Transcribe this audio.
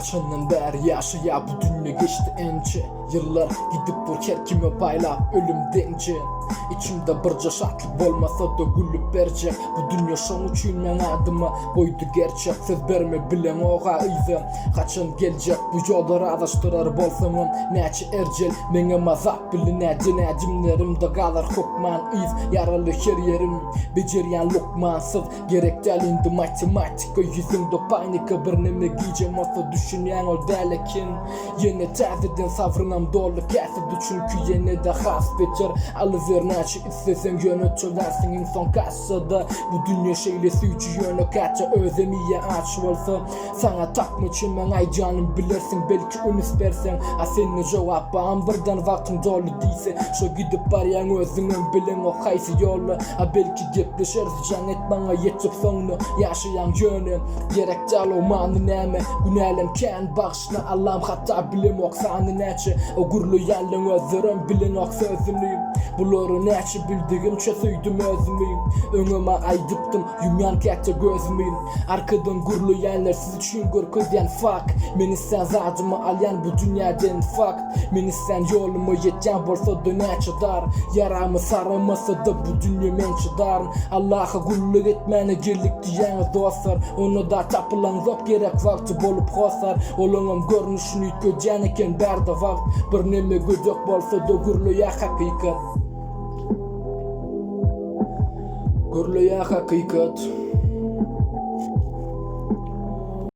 Kaçandan beri yaşaya bu dünya geçti ence. Yıllar gidip dur her kime payla ölüm dence. İçimde bir caşatlık olmasa da gülüp berce. Bu dünya şonu için men adıma koydu gerçek. Söz verme bilen oğa izim. Kaçan gelecek bu yolda adaştırar bolsamın. Neçe ercel menge mazak biline cenacimlerimde kalır kokman iz. Yaralı her yerim beceriyen lokmansız. Gerek delindi matematika yüzümde panika. Bir neme giyeceğim olsa düşünen ol delekin. Yine tazeden savrınam dolu kesidi. Çünkü yine de has becer. Alıver neçe istesen yönetiyorlarsin insan kaçsa. Bu dünya şeyle süyücü yönü kaça özemiye aç olsa. Sana takma çimen ay canım bilirsin belki ünüs versen. A senin cevap birden vaktin dolu değilse. Şu gidip arayan özünün bilen o kaysi yolu. A belki gepleşeriz cennet bana yetip sonunu. Yaşayan yönü gerek dal o manı neme. Günelem kendi başına Allah'ım hatta bilim oksanı neçe. O gurlu yerlen özürüm bilen ok sözünüyüm. Buları neçe bildiğim çözüydüm özümüyüm. Önüme aydıptım yumyan kette gözümüyüm. Arkadan gurlu yerler siz için gör közyen fak. Meni sen zadıma alyan bu dünyadan fakt. Meni sen yolumu yetken bolsa da neçe dar. Yaramı saramasa da bu dünya mençe dar. Allah'a gulluk etmene girlik diyene dostlar. Onu da tapılan zop gerek vakti bolup hosar. Olunum görünüşünü göcen eken berde vakt. Bir neme gödök bolsa da gurluya hakikat. Gurluya hakikat.